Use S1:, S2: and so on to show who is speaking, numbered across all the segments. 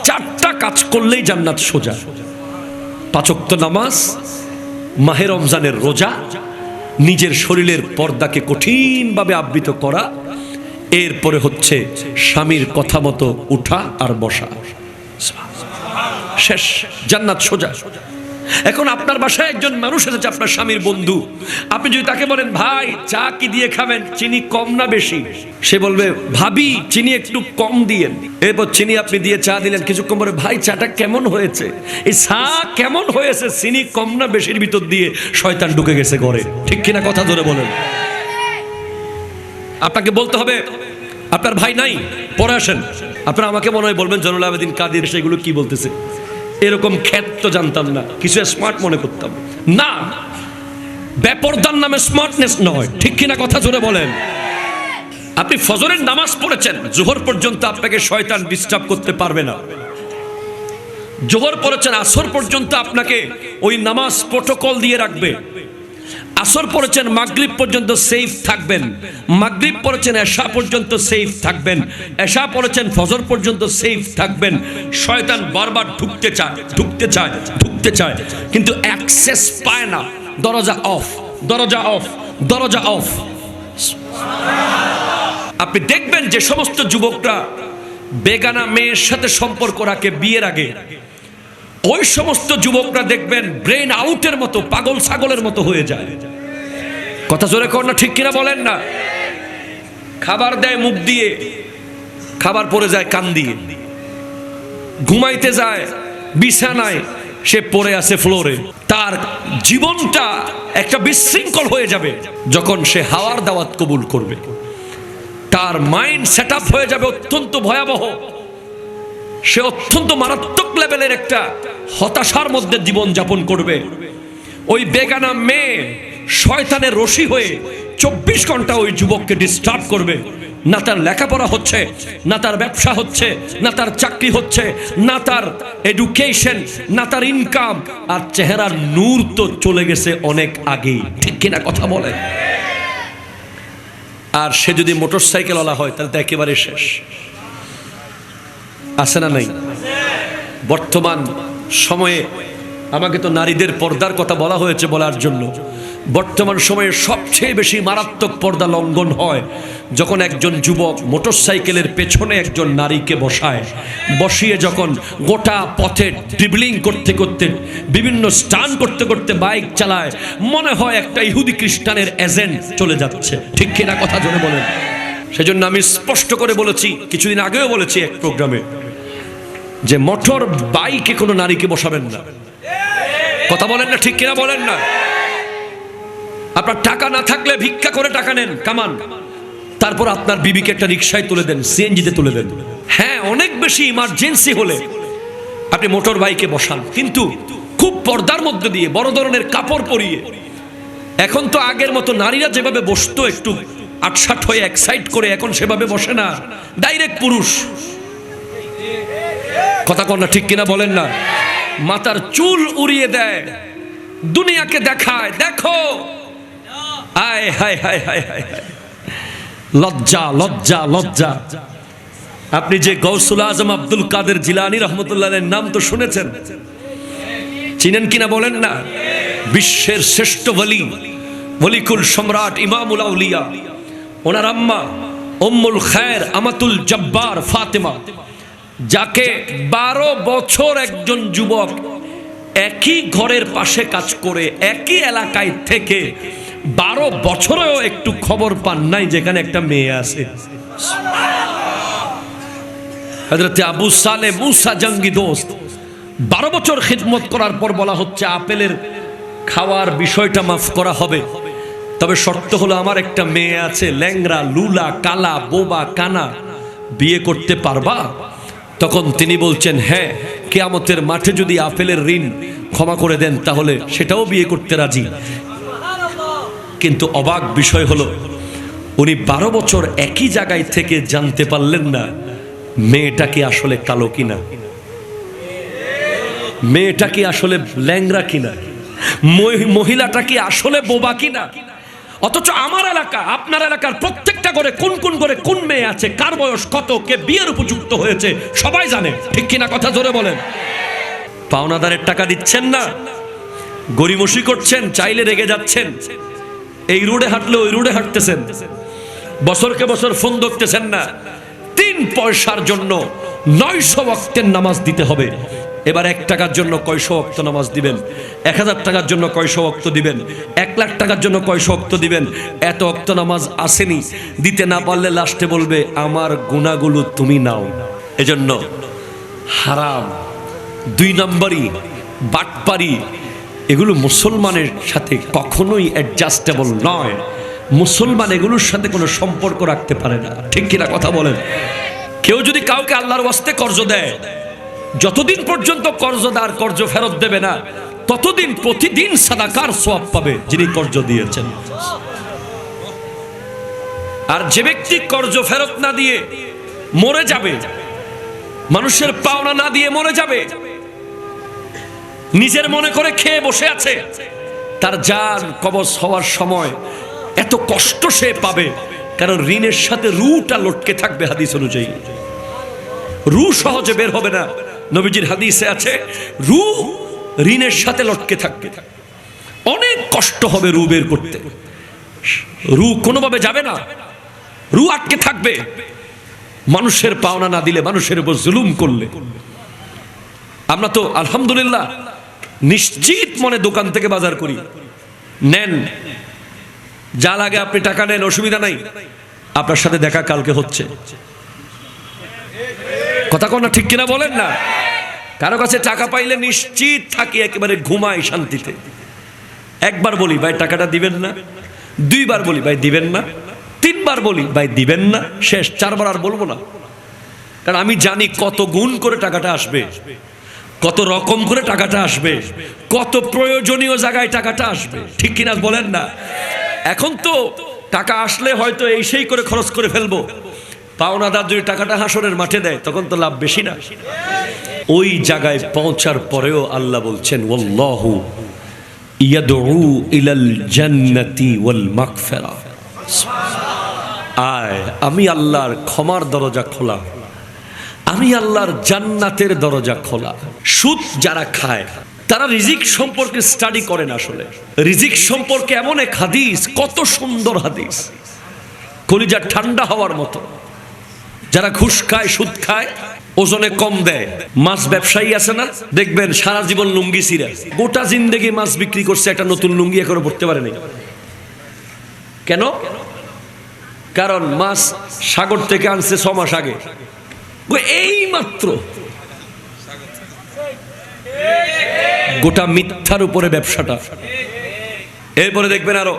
S1: 4টা কাজ করলেই জান্নাত সোজা। 5 ওয়াক্ত নামাজ, মাহে রমজানের রোজা, নিজের শরীরের পর্দাকে কঠিনভাবে আবৃত করা, এরপরে হচ্ছে স্বামীর কথা মতো উঠা আর বসা, শেষ, জান্নাত সোজা। এখন আপনার বাসায় একজন মানুষ এসেছে, আপনার স্বামীর বন্ধু, আপনি যদি তাকে বলেন ভাই চা কি দিয়ে খাবেন, চিনি কম না বেশি, সে বলবে ভাবি চিনি একটু কম দিয়েন। এরপর চিনি আপনি দিয়ে চা দিলেন, কিছুক্ষণ পরে ভাই চাটা কেমন হয়েছে, এই চা কেমন হয়েছে, চিনি কম না বেশির ভিতর দিয়ে শয়তান ঢুকে গেছে ঘরে, ঠিক কিনা কথা ধরে বলেন। আপনাকে বলতে হবে আপনার ভাই নাই, পরে আসেন। আপনারা আমাকে মনে হয় বলবেন জয়নুল আবেদিন কাদের সেগুলো কি বলতেছে, এরকম খ্যাত তো জানতাম না, কিছু স্মার্ট মনে করতাম না। বেপরদার নামে স্মার্টনেস নয়, ঠিক কিনা কথা জোরে বলেন। আপনি ফজরের নামাজ পড়েছেন, জোহর পর্যন্ত আপনাকে শয়তান ডিস্টার্ব করতে পারবে না। জোহর পড়েছেন, আসর পর্যন্ত আপনাকে ওই নামাজ প্রোটোকল দিয়ে রাখবে। আসর পড়েছেন, মাগরিব পর্যন্ত সেফ থাকবেন। মাগরিব পড়েছেন, এশা পর্যন্ত সেফ থাকবেন। এশা পড়েছেন, ফজর পর্যন্ত সেফ থাকবেন। শয়তান বারবার ঢুকতে চায়, ঢুকতে চায়, ঢুকতে চায়, কিন্তু অ্যাক্সেস পায় না। দরজা অফ, দরজা অফ, দরজা অফ। আপনি দেখবেন যে সমস্ত যুবকরা বেগানা মেয়ের সাথে সম্পর্ক রাখে বিয়ের আগে, ওই সমস্ত যুবকরা দেখবেন ব্রেন আউটের মতো, পাগল ছাগলের মতো হয়ে যায়। কথা জোরে কর না, ঠিক কিনা বলেন না। খাবার দেয় মুখ দিয়ে, খাবার পড়ে যায় কান দিয়ে। ঘুমাইতে যায় বিছানায়, সে পড়ে আছে ফ্লোরে। তার জীবনটা একটা বিশৃঙ্খল হয়ে যাবে যখন সে হাওয়ার দাওয়াত কবুল করবে। তার মাইন্ড সেট আপ হয়ে যাবে অত্যন্ত ভয়াবহ। সে অত্যন্ত মারাত্মক লেভেলের একটা হতাশার মধ্যে জীবন যাপন করবে। ওই বেগানা মেয়ে শয়তানের রশি হয়ে 24 ঘন্টা ওই যুবককে ডিস্টার্ব করবে। না তার লেখাপড়া হচ্ছে, না তার ব্যবসা হচ্ছে, না তার চাকরি হচ্ছে, না তার এডুকেশন, না তার ইনকাম, আর চেহারার নূর তো চলে গেছে অনেক আগেই, ঠিক কিনা কথা বলে। আর সে যদি মোটরসাইকেলওয়ালা হয় তাহলে তো একেবারে শেষ। আছে না নাই? বর্তমান সময়ে, আমাকে তো নারীদের পর্দার কথা বলা হয়েছে বলার জন্য, বর্তমান সময়ে সবচেয়ে বেশি মারাত্মক পর্দা লঙ্ঘন হয় যখন একজন যুবক মোটরসাইকেলের পেছনে একজন নারীকে বসায়, বসিয়ে যখন গোটা পথে ড্রিবলিং করতে করতে, বিভিন্ন স্টান করতে করতে বাইক চালায়, মনে হয় একটা ইহুদি খ্রিস্টানের এজেন্ট চলে যাচ্ছে, ঠিক কিনা কথা জোরে বলেন। সেজন্য আমি স্পষ্ট করে বলেছি, কিছুদিন আগেও বলেছি এক প্রোগ্রামে, যে মোটর বাইকে কোনো নারীকে বসাবেন না। কথা বলেন না, ঠিক কিনা বলেন না। আপনার টাকা না থাকলে ভিক্ষা করে টাকা নেন, কামান, তারপর আপনার বিবিকে একটা রিকশায় তুলে দেন, সিএনজিতে তুলে দেন। হ্যাঁ, অনেক বেশি ইমার্জেন্সি হলে আপনি মোটর বাইকে বসান, কিন্তু খুব পর্দার মধ্যে দিয়ে, বড় ধরনের কাপড় পরিয়ে। এখন তো আগের মতো নারীরা যেভাবে বসতো একটু আটসাট হয়ে এক্সাইট করে, এখন সেভাবে বসে না, ডাইরেক্ট পুরুষ। কথা কন না, ঠিক কিনা বলেন না। মাথার চুল উড়িয়ে দেয়, দুনিয়াকে দেখায়, দেখো, আয় হায় হায় হায় হায়, লজ্জা লজ্জা লজ্জা। আপনি যে গৌসুল আজম আব্দুল কাদের জিলানী রহমতুল্লাহের নাম তো শুনেছেন, চিনেন কিনা বলেন না। বিশ্বের শ্রেষ্ঠ ওলি, ওলিকুল সম্রাট, ইমামুল আউলিয়া। ওনার আম্মা উম্মুল খায়ের আমাতুল জব্বার ফাতেমা, যাকে 12 বছর একজন যুবক একই ঘরের পাশে কাজ করে, একই এলাকায় থেকে 12 বছরেও একটু খবর পান নাই যেখানে একটা মেয়ে আছে। হযরত আবু সালে মুসা জঙ্গি দোস্ত 12 বছর খিদমত করার পর বলা হচ্ছে আপেলের খাওয়ার বিষয়টা মাফ করা হবে, তবে শর্ত হলো আমার একটা মেয়ে আছে, ল্যাংরা, লুলা, কালা, বোবা, কানা, বিয়ে করতে পারবা? তখন তিনি বলছেন হ্যাঁ, কিয়ামতের মাঠে যদি আপেলের ঋণ ক্ষমা করে দেন তাহলে সেটাও বিয়ে করতে রাজি। কিন্তু অবাক বিষয় হলো, উনি 12 বছর একই জায়গায় থেকে জানতে পারলেন না মেয়েটা কি আসলে কালো কিনা, মেয়েটা কি আসলে ল্যাংরা কিনা, মহিলাটা কি আসলে বোবা কিনা। অথচ আমার এলাকা, আপনার এলাকার প্রত্যেকটা ঘরে কোন কোন ঘরে কোন মেয়ে আছে, কার বয়স কত, কে বিয়ের উপযুক্ত হয়েছে সবাই জানে, ঠিক কিনা কথা জোরে বলেন। পাওনাদারের টাকা দিচ্ছেন না, গরিমসি করছেন, চাইলে রেগে যাচ্ছেন, এই রোডে হাঁটলে ওই রোডে হাঁটতেছেন, বছরকে বছর ফোন ধরতেছেন না, 3 পয়সার জন্য 900 ওয়াক্তের নামাজ দিতে হবে। এবার 1 টাকার জন্য কয়শো ওয়াক্ত নামাজ দিবেন, 1000 টাকার জন্য কয়শো ওয়াক্ত দিবেন, 1 লাখ টাকার জন্য কয়শো ওয়াক্ত দিবেন। এত ওয়াক্ত নামাজ আসেনি, দিতে না পারলে লাস্টে বলবে আমার গুনাহগুলো তুমি নাও। এজন্য হারাম, 2 নম্বরই বাটপারি, এগুলো মুসলমানের সাথে কখনোই অ্যাডজাস্টেবল নয়। মুসলমান এগুলোর সাথে কোনো সম্পর্ক রাখতে পারে না, ঠিক কিনা কথা বলেন। কেউ যদি কাউকে আল্লাহর ওয়াস্তে কর্জ দেয়, যতদিন পর্যন্ত কর্জদার কর্জ ফেরত দেবে না, ততদিন প্রতিদিন সাদাকার সওয়াব পাবে যিনি কর্জ দিয়েছেন। আর যে ব্যক্তি কর্জ ফেরত না দিয়ে মরে যাবে, মানুষের পাওনা না দিয়ে মরে যাবে, নিজের মনে করে খেয়ে বসে আছে, তার জান কবজ হওয়ার সময় এত কষ্ট সে পাবে, কারণ ঋণের সাথে রুটা লটকে থাকবে। হাদিস অনুযায়ী রু সহজে বের হবে না। নবীজির হাদিসে আছে রু ঋণের সাথে লটকে থাকবে, অনেক কষ্ট হবে রু বের করতে, রু কোনোভাবে যাবে না, রু আটকে থাকবে। মানুষের পাওনা না দিলে, মানুষের উপর জুলুম করলে। আমরা তো আলহামদুলিল্লাহ নিশ্চিত মনে দোকান থেকে বাজার করি, নেন যা লাগে আপনি টাকা নেন, অসুবিধা নাই, আপনার সাথে দেখা কালকে হচ্ছে। কথা কোন ঠিক কিনা বলেন না? কারো কাছে টাকা পাইলে নিশ্চিত থাকি, একেবারে ঘুমাই শান্তিতে। একবার বলি ভাই টাকাটা দিবেন না, 2 বার বলি ভাই দিবেন না, 3 বার বলি ভাই দিবেন না, শেষ 4 বার আর বলবো না। কারণ আমি জানি কত গুণ করে টাকাটা আসবে, কত রকম করে টাকাটা আসবে, কত প্রয়োজনীয় জায়গায় টাকাটা আসবে, ঠিক কিনা বলেন না? এখন তো টাকা আসলে হয়তো এই সেই করে খরচ করে ফেলবো, পাওনাদার যদি টাকাটা হাসরের মাঠে দেয় তখন তো লাভ বেশি না। ওই জায়গায় পৌঁছার পরেও আল্লাহ বলছেন ওয়াল্লাহু ইয়াদউ ইলাল জান্নাতি ওয়াল মাগফিরা, আয় আমি আল্লাহর ক্ষমার দরজা খোলা, আমি আল্লাহর জান্নাতের দরজা খোলা। সুদ যারা খায় তারা রিজিক সম্পর্কে স্টাডি করেন। আসলে রিজিক সম্পর্কে এমন এক হাদিস, কত সুন্দর হাদিস, কলিজা ঠান্ডা হওয়ার মতো। যারা ঘুষ খায়, সুদ খায়, ওজনে কম দেয়, মাছ ব্যবসায়ী আছে না, দেখবেন সারা জীবন লুঙ্গি ছিঁড়ে, গোটা জিন্দেগি মাছ বিক্রি করছে, একটা নতুন লুঙ্গি এখনো পড়তে পারেনি। কেন? কারণ মাছ সাগর থেকে আনছে 6 মাস আগে, এই মাত্র। গোটা মিথ্যার উপরে ব্যবসাটা। এরপরে দেখবেন আরো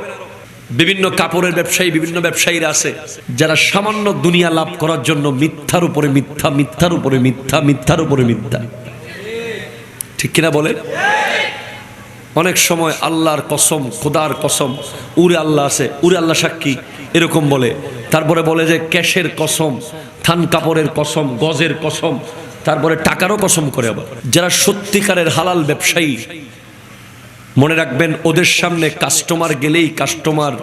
S1: বিভিন্ন কাপড়ের ব্যবসায়ী, বিভিন্ন ব্যবসায়ীরা আছে যারা সামান্য দুনিয়া লাভ করার জন্য মিথ্যার উপরে মিথ্যা, মিথ্যার উপরে মিথ্যা, মিথ্যার উপরে মিথ্যা, ঠিক কিনা বলে? অনেক সময় আল্লাহর কসম, খোদার কসম, উরে আল্লাহ আছে, উরে আল্লাহ সাক্ষী, এরকম বলে। তারপরে বলে যে ক্যাশের কসম, থান কাপড়ের কসম, গজের কসম, তারপরে টাকারও কসম করে। আবার যারা সত্যিকারের হালাল ব্যবসায়ী, মনে রাখবেন ওদের সামনে কাস্টমার গেলেই, কাস্টমার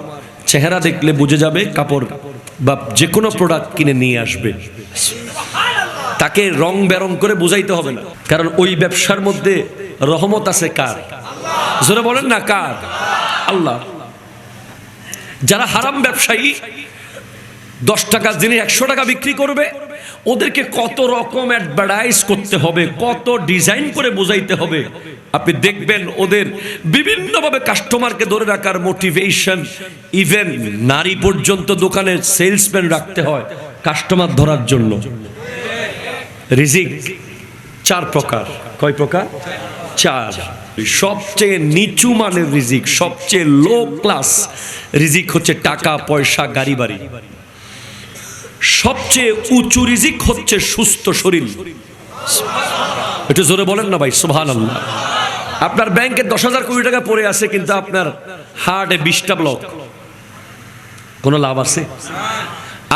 S1: চেহারা দেখলে বুঝে যাবে কাপড় বা যে কোনো প্রোডাক্ট কিনে নিয়ে আসবে। তাকে রং বেরং করে বুঝাইতে হবে না, কারণ ওই ব্যবসার মধ্যে রহমত আছে কার? জোরে বলেন না, কার? আল্লাহ। যারা হারাম ব্যবসায়ী, 10 টাকার জিনিস 100 টাকা বিক্রি করবে, ওদেরকে কত রকম অ্যাডভার্টাইজ করতে হবে, কত ডিজাইন করে বোঝাইতে হবে। আপনি দেখবেন ওদের বিভিন্নভাবে কাস্টমারকে ধরে রাখার মোটিভেশন, ইভেন নারী পর্যন্ত দোকানে সেলসম্যান রাখতে হয় কাস্টমার ধরার জন্য। রিজিক 4 প্রকার। কয় প্রকার? 4। সবচেয়ে নিচু মানের রিজিক, সবচেয়ে লো ক্লাস রিজিক হচ্ছে টাকা পয়সা, গাড়ি বাড়ি। সবচেয়ে উঁচু রিজিক হচ্ছে সুস্থ শরীর। একটু জোরে বলেন না ভাই, সুবহানাল্লাহ। আপনার ব্যাংকে 10,000 কোটি টাকা পড়ে আছে, কিন্তু আপনার হার্টে 20টা ব্লক, কোনো লাভ আছে?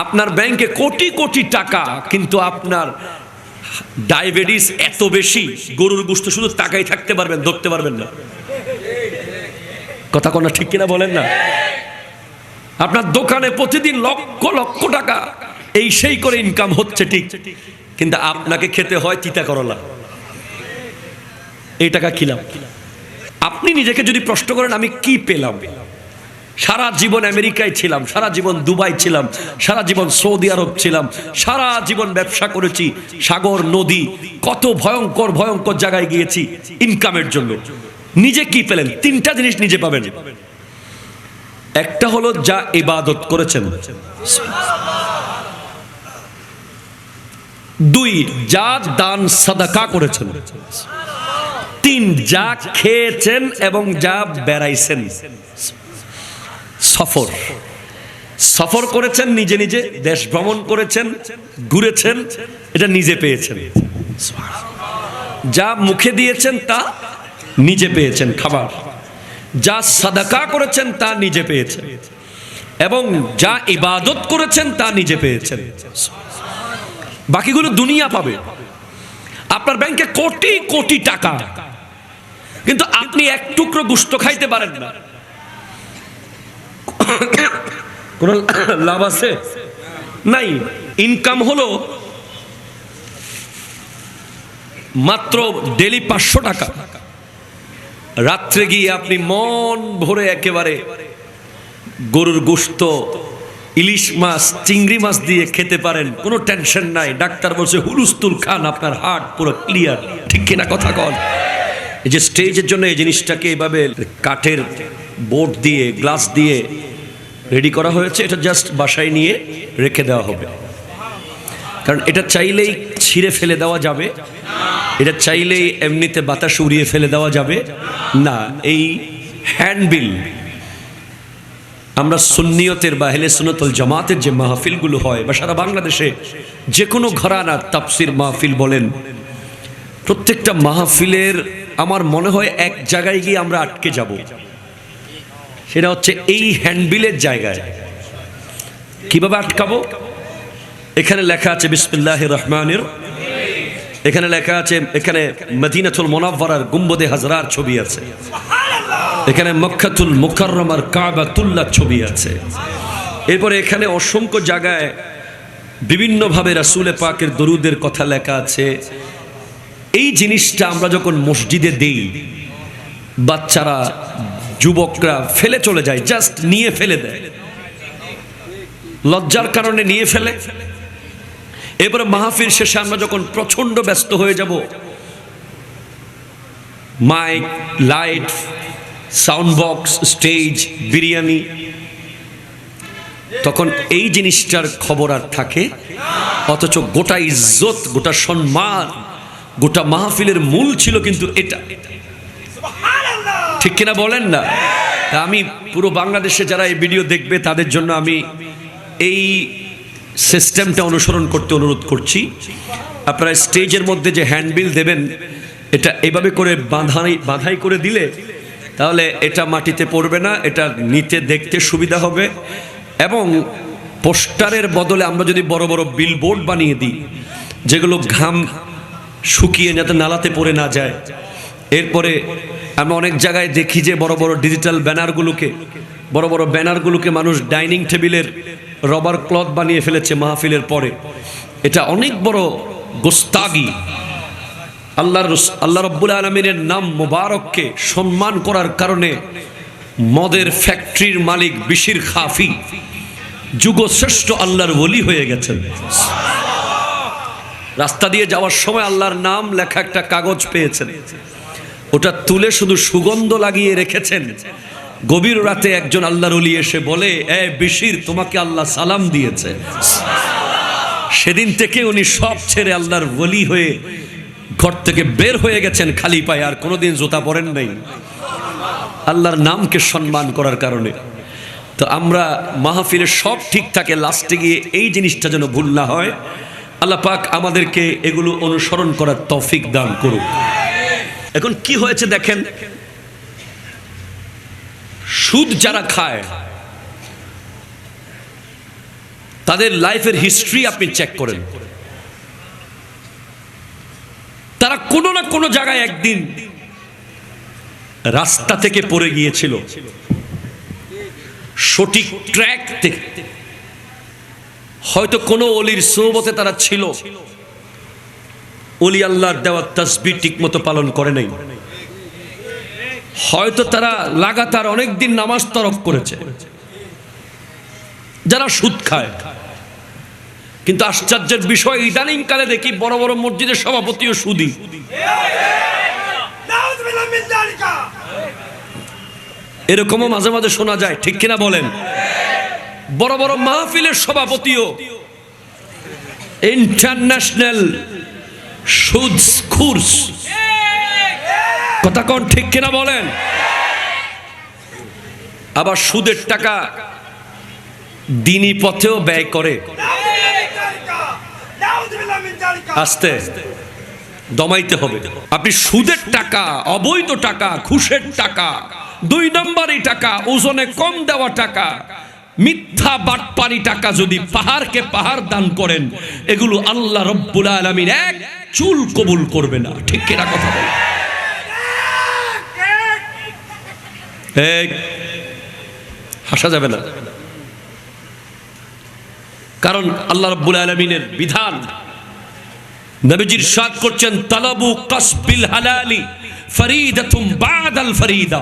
S1: আপনার ব্যাংকে কোটি কোটি টাকা, কিন্তু আপনার ডায়াবেটিস এত বেশি, গরুর গোশত শুধু টাকাই থাকতে পারবেন, ধরতে পারবেন না। কথা কোন ঠিক কিনা বলেন না? আপনার দোকানে প্রতিদিন লক্ষ লক্ষ টাকা এই সেই করে ইনকাম হচ্ছে ঠিক, কিন্তু আপনাকে খেতে হয় তিতা করলা। এই টাকা খিলাম। আপনি নিজেকে যদি প্রশ্ন করেন আমি কি পেলাম, সারা জীবন আমেরিকায় ছিলাম, সারা জীবন দুবাই ছিলাম, সারা জীবন সৌদি আরব ছিলাম, সারা জীবন ব্যবসা করেছি, সাগর নদী কত ভয়ঙ্কর ভয়ঙ্কর জায়গায় গিয়েছি ইনকামের জন্য। নিজে কি পেলেন? তিনটা জিনিস নিজে পাবেন। একটা হলো যা ইবাদত করেছেন, দুই যা দান সাদাকা করেছেন, তিন যা খেয়েছেন এবং যা বেড়াইছেন। সফর সফর করেছেন, নিজে নিজে দেশ ভ্রমণ করেছেন, ঘুরেছেন, এটা নিজে পেয়েছেন। যা মুখে দিয়েছেন তা নিজে পেয়েছেন খাবার, যা সাদাকা করেছেন তা নিজে পেয়েছেন, এবং যা ইবাদত করেছেন তা নিজে পেয়েছেন। বাকিগুলো দুনিয়া পাবে। আপনার ব্যাংকে কোটি কোটি টাকা, কিন্তু আপনি এক টুকরো গোশত খাইতে পারেন না, কোন লাভ আছে? নাই। ইনকাম হলো মাত্র ডেলি 500 টাকা। রাত্রে গিয়ে আপনি মন ভরে একেবারে গরুর গোশত, ইলিশ মাছ, চিংড়ি মাছ দিয়ে খেতে পারেন, কোনো টেনশন নাই। ডাক্তার বলছে হুলুস্তুল খান, আপনার হার্ট পুরো ক্লিয়ার। ঠিক কিনা কথা কন? এই যে স্টেজের জন্য এই জিনিসটাকে এভাবে কাঠের বোর্ড দিয়ে, গ্লাস দিয়ে রেডি করা হয়েছে, এটা জাস্ট বাসায় নিয়ে রেখে দেওয়া হবে। কারণ এটা চাইলেই ছিঁড়ে ফেলে দেওয়া যাবে, এটা চাইলেই এমনিতে বাতাস উড়িয়ে ফেলে দেওয়া যাবে না। এই হ্যান্ডবিল আমরা সুন্নিয়তের বা আহলে সুন্নাত ওয়াল জামাতের যে মাহফিলগুলো হয়, বা সারা বাংলাদেশে যে কোনো ঘরানার তাফসির মাহফিল বলেন, প্রত্যেকটা মাহফিলের আমার মনে হয় এক জায়গায় গিয়ে আমরা আটকে যাব, সেটা হচ্ছে এই হ্যান্ডবিলের জায়গায়। কিভাবে আটকাবো? এখানে লেখা আছে বিসমিল্লাহির রহমানির, এখানে লেখা আছে, এখানে মদিনাতুল মুনাওয়ারার গুম্বদে হাজরার ছবি আছে, এখানে মক্কাতুল মুকাররমার কাবাতুল্লাহ ছবি আছে, এরপরে এখানে অসংখ্য জায়গায় বিভিন্নভাবে রাসূলে পাকের দরুদের কথা লেখা আছে। এই জিনিসটা আমরা যখন মসজিদে দেই, বাচ্চারা, যুবকরা ফেলে চলে যায়, জাস্ট নিয়ে ফেলে দেয়, লজ্জার কারণে নিয়ে ফেলে। এরপরে মাহফিল শেষে আমরা যখন প্রচন্ড ব্যস্ত হয়ে যাব, mic, light, sound box, stage, biryani, তখন এই জিনিসটার খবর আর থাকে। অথচ গোটা ইজ্জত, গোটা সম্মান, গোটা মাহফিলের মূল ছিল কিন্তু এটা। ঠিক কিনা বলেন না? আমি পুরো বাংলাদেশে যারা এই ভিডিও দেখবে তাদের জন্য আমি এই সিস্টেমটা অনুসরণ করতে অনুরোধ করছি। আপনারা স্টেজের মধ্যে যে হ্যান্ডবিল দেবেন, এটা এভাবে করে বাঁধাই করে দিলে তাহলে এটা মাটিতে পড়বে না, এটা নিতে দেখতে সুবিধা হবে। এবং পোস্টারের বদলে আমরা যদি বড় বড় বিলবোর্ড বানিয়ে দিই, যেগুলো ঘাম শুকিয়ে যাতে নালাতে পড়ে না যায়। এরপরে আমরা অনেক জায়গায় দেখি যে বড় বড় ডিজিটাল ব্যানারগুলোকে মানুষ ডাইনিং টেবিলের রবার ক্লথ বানিয়ে ফেলেছে মাহফিলের পরে। এটা অনেক বড় গোস্তাগি। আল্লাহ রাব্বুল আলামিনের নাম মুবারককে সম্মান করার কারণে মদের ফ্যাক্টরির মালিক বিশির খাফি যুগশ্রেষ্ঠ আল্লাহর ওলি হয়ে গেছেন। রাস্তা দিয়ে যাওয়ার সময় আল্লাহর নাম লেখা একটা কাগজ পেয়েছেন, ওটা তুলে শুধু সুগন্ধ লাগিয়ে রেখেছেন। গভীর রাতে একজন আল্লাহর ওলি এসে বলে, এ বিশির, তোমাকে আল্লাহ সালাম দিয়েছে। সেদিন থেকে উনি সব ছেড়ে আল্লাহর ওলি হয়ে ঘর থেকে বের হয়ে গেছেন খালি পায়ে, আর কোনোদিন জুতা পরেন নাই, আল্লাহর নামকে সম্মান করার কারণে। তো আমরা মাহফিলে সব ঠিক থাকে, লাস্টে গিয়ে এই জিনিসটা যেন ভুল না হয়। আল্লাহ পাক আমাদেরকে এগুলো অনুসরণ করার তৌফিক দান করুক। এখন কি হয়েছে দেখেন, সুদ যারা খায় তাদের লাইফের হিস্ট্রি আপনি চেক করেন, তারা কোনো না কোনো জায়গায় একদিন রাস্তা থেকে পড়ে গিয়েছিল, সঠিক ট্র্যাক থেকে। হয়তো কোনো অলির সোহবতে তারা ছিল, অলি আল্লাহর দেওয়া তাসবিহ ঠিকমতো পালন করে নাই। হয়তো তারা লাগাতার অনেকদিন নামাজ তরক করেছে, যারা সুদ খায়। কিন্তু আশ্চর্যের বিষয়, ইদানিং কালে দেখি বড় বড় মসজিদের সভাপতিও সুদী। এরকমও মাঝে মাঝে শোনা যায়, ঠিক কিনা বলেন? বড় বড় মাহফিলের সভাপতিও ইন্টারন্যাশনাল সুদখোর। কথা কোন ঠিক কিনা বলেন? আবার সুদের টাকা দিনী পথেও ব্যয় করে। আস্তে দমাইতে হবে। আপনি সুদের টাকা, অবৈধ টাকা, ঘুষের টাকা, 2 নম্বরই টাকা, ওজনে কম দেওয়া টাকা, মিথ্যা বাটপারি টাকা যদি পাহাড়কে পাহাড় দান করেন, এগুলো আল্লাহ রব্বুল আলামিন এক চুল কবুল করবে না। ঠিক কিনা কথা বলেন? হাসা যাবে না, কারণ আল্লাহ রাব্বুল আলামিনের বিধান। নবীজি ইরশাদ করছেন, তালাবু কাসবিল হালালি ফরিদাতুম বাদাল ফরিদা।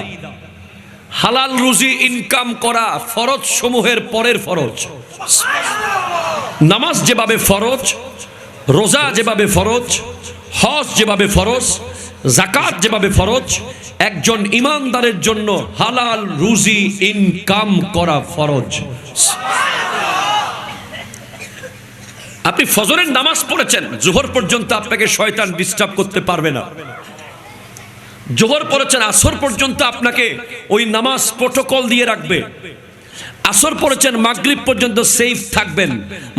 S1: হালাল রুজি ইনকাম করা ফরজ সমূহের পরের ফরজ। নামাজ যেভাবে ফরজ, রোজা যেভাবে ফরজ, হজ যেভাবে ফরজ, যাকাত যেভাবে ফরজ, একজন ইমানদারের জন্য হালাল রুজি ইনকাম করা ফরজ। আপনি ফজরের নামাজ পড়েছেন, জোহর পর্যন্ত আপনাকে শয়তান ডিস্টার্ব করতে পারবে না। জোহর পড়েছেন, আসর পর্যন্ত আপনাকে ওই নামাজ প্রোটোকল দিয়ে রাখবে। আসর পড়েছেন, মাগরিব পর্যন্ত সেফ থাকবেন।